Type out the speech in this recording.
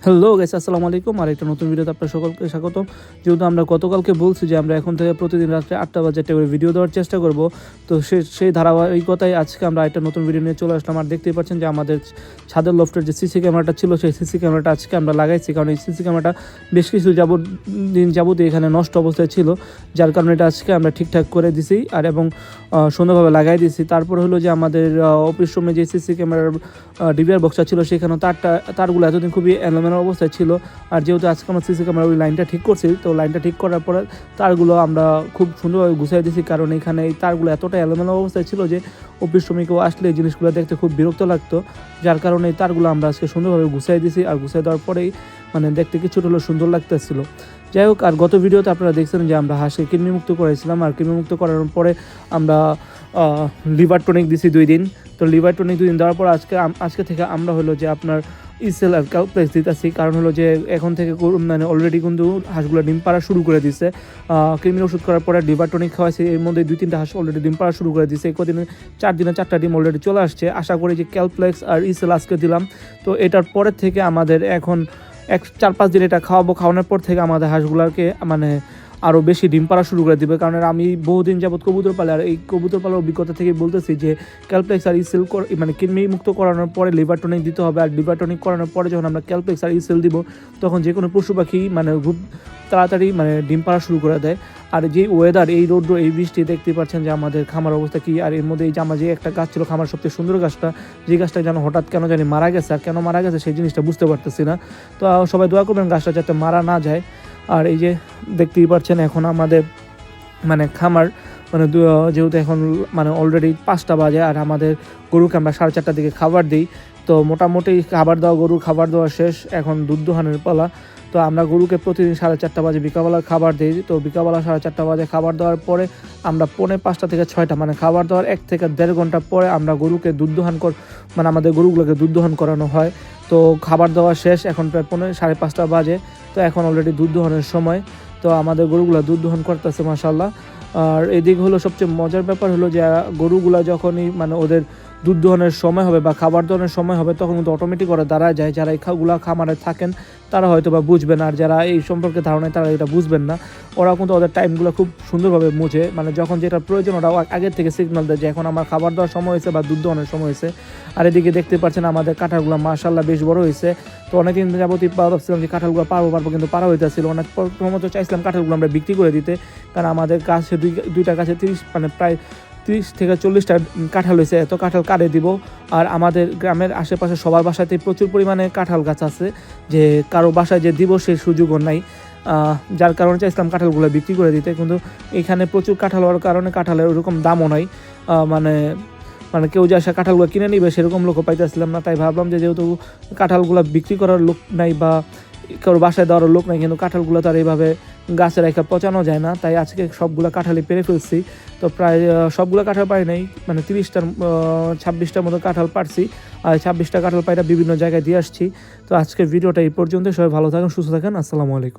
Hello guys, আসসালামু আলাইকুম। আর একটা নতুন ভিডিওতে আপনার সকলকে স্বাগতম। যেহেতু আমরা গতকালকে বলছি যে আমরা এখন থেকে প্রতিদিন রাত্রে 8টা বাজে একটা করে ভিডিও দেওয়ার চেষ্টা করব, তো সেই ধারাবাহিকতায় আজকে আমরা একটা নতুন ভিডিও নিয়ে চলে আসলাম। আর দেখতেই পাচ্ছেন যে আমাদের ছাদের লফটের যে সিসি ক্যামেরাটা ছিল, সেই সিসি ক্যামেরাটা আজকে আমরা লাগাইছি, কারণ এই সিসি ক্যামেরাটা বেশ কিছু দিন যাবত এখানে নষ্ট অবস্থায় ছিল, যার কারণে এটা আজকে আমরা ঠিকঠাক করে দিছি আর এবং সুন্দরভাবে লাগাই দিছি। তারপরে হলো যে আমাদের অফিস রুমে যে সিসি ক্যামেরার ডিভিআর বক্সটা ছিল, সেখানেও তারগুলো এতদিন খুবই এলোমেলো অবস্থায় ছিল। আর যেহেতু আজকে আমরা সিসি ক্যামেরা ওই লাইনটা ঠিক করছি, তো লাইনটা ঠিক করার পরে তারগুলো আমরা খুব সুন্দরভাবে গুছিয়ে দিয়েছি, কারণ এখানে এই তারগুলো এতটা এলোমেলো অবস্থায় ছিল যে অফিস রুমে কেউ আসলে এই জিনিসগুলো দেখতে খুব বিরক্ত লাগতো, যার কারণে এই তারগুলো আমরা আজকে সুন্দরভাবে গুছিয়ে দিয়েছি। আর গুছিয়ে দেওয়ার পরেই দেখতে কিছুটা হলেও সুন্দর লাগতেছিল। যাই হোক, আর গত ভিডিওতে আপনারা দেখছেন যে আমরা হাঁসকে কৃমিমুক্ত করেছিলাম, আর কৃমিমুক্ত করানোর পরে আমরা লিভার টনিক দিছি 2 দিন। তো লিভার টনিক 2 দিন দেওয়ার পর আজকে থেকে আমরা হলো যে আপনার ইসেল আর ক্যালপ্লেক্স দিতেছি, কারণ হলো যে এখন থেকে অলরেডি কিন্তু হাঁসগুলো ডিম পাড়া শুরু করে দিছে। কৃমির ওষুধ করার পরে লিভার টনিক খাওয়াইছে, এর মধ্যে 2-3টা হাঁস অলরেডি ডিম পাড়া শুরু করে দিছে। কদিনে 4 দিনে 4টা ডিম অলরেডি চলে আসছে। আশা করি যে ক্যালপ্লেক্স আর ইসেল আজকে দিলাম, তো এটার পরের থেকে আমাদের এখন 4-5 দিন এটা খাওয়ানোর পর থেকে আমাদের হাঁসগুলোকে আরও বেশি ডিম পাড়া শুরু করে দিবে। কারণ আমি বহুদিন যাবত কবুতর পালে, আর এই কবুতর পালার অভিজ্ঞতা থেকে বলতেছি যে ক্যালপ্লেক্স আর ইসেল কৃমি মুক্ত করানোর পরে লিভার টনিক দিতে হবে। আর লিভার টনিক করানোর পরে যখন আমরা ক্যালপ্লেক্স আর ইসেল দিব, তখন যে কোনো পশু পাখি খুব তাড়াতাড়ি ডিম পাড়া শুরু করে দেয়। আর যে ওয়েদার, এই রৌদ্র, এই বৃষ্টি, দেখতে পাচ্ছেন যে আমাদের খামার অবস্থা কী। আর এর মধ্যে এই যে আমার যে একটা গাছ ছিল খামার সবচেয়ে সুন্দর গাছটা, যে গাছটা যেন হঠাৎ কেন জানি মারা গেছে, আর কেন মারা গেছে সেই জিনিসটা বুঝতে পারতেছি না। তো সবাই দোয়া করবেন গাছটা যাতে মারা না যায়। আর এই যে দেখতেই পাচ্ছেন এখন আমাদের খামার যেহেতু এখন অলরেডি 5টা বাজে, আর আমাদের গরুকে আমরা 4:30টার দিকে খাবার দিই। তো মোটামুটি গরুর খাবার দেওয়া শেষ, এখন দুধ দোহানের পালা। তো আমরা গরুকে প্রতিদিন 4:30 বাজে বিকালবেলা খাবার দিই। তো বিকালবেলা 4:30 বাজে খাবার দেওয়ার পরে আমরা 5:45 থেকে 6টা খাবার দেওয়ার 1 থেকে 1.5 ঘন্টা পরে আমরা গরুকে দুধ দোহান আমাদের গরুগুলোকে দুধ দোহান করানো হয়। তো খাবার দেওয়া শেষ, এখন প্রায় 5:30 বাজে। তো এখন অলরেডি দুধ দোহানের সময়। তো আমাদের গরুগুলো দুধ দোহান করতেছে মাশাআল্লাহ। আর এদিকে হলো সবচেয়ে মজার ব্যাপার হলো যে গরুগুলা যখনই ওদের দুধ দোহানের সময় হবে বা খাবার দোহানের সময় হবে, তখন কিন্তু অটোমেটিক ওরা দাঁড়ায় যায়। যারা এই খামারে থাকেন তারা হয়তো বা বুঝবেন, আর যারা এই সম্পর্কে ধারণায় তারা এটা বুঝবেন না। ওরা কিন্তু ওদের টাইমগুলো খুব সুন্দরভাবে মুছে, যখন যেটা প্রয়োজন ওরা আগের থেকে সিগন্যাল দেয় যে এখন আমার খাবার দেওয়ার সময় হয়েছে বা দুধ দোহানের সময় হয়েছে। আর এদিকে দেখতে পাচ্ছেন আমাদের কাঁঠালগুলো মাশাআল্লাহ বেশ বড় হয়েছে। তো অনেকদিন যাবতীয় ভাবছিলাম যে কাঁঠালগুলো পারবো, কিন্তু পারা হইতেছিল না। প্রথমত চাইছিলাম কাঁঠালগুলো আমরা বিক্রি করে দিতে, কারণ আমাদের কাছে দুইটা গাছে 30 প্রায় 30 থেকে 40টা কাঁঠাল হয়েছে। এত কাঁঠাল কাটে দিব। আর আমাদের গ্রামের আশেপাশে সবার বাসাতেই প্রচুর পরিমাণে কাঁঠাল গাছ আছে, যে কারো বাসায় যে দিব সেই সুযোগও নাই। যার কারণে চাইছিলাম কাঁঠালগুলো বিক্রি করে দিতে, কিন্তু এখানে প্রচুর কাঁঠাল হওয়ার কারণে কাঁঠালের ওরকম দামও নাই। কেউ যে আসা কাঁঠালগুলো কিনে নিবে সেরকম লোকও পাইতেছিলাম না। তাই ভাবলাম যে যেহেতু কাঁঠালগুলো বিক্রি করার লোক নাই বা কারো বাসায় দেওয়ার লোক নাই, কিন্তু কাঁঠালগুলো তো আর এইভাবে গাছে রেখে পচানো যায় না, তাই আজকে সবগুলো কাঁঠালই পেরে ফেলছি। তো প্রায় সবগুলো কাঁঠাল পাই নাই, 26টার মতো কাঁঠাল পারছি। আর 26টা কাঁঠাল পাইটা বিভিন্ন জায়গায় দিয়ে আসছি। তো আজকের ভিডিওটা এই পর্যন্ত। সবাই ভালো থাকেন, সুস্থ থাকেন। আসসালামু আলাইকুম।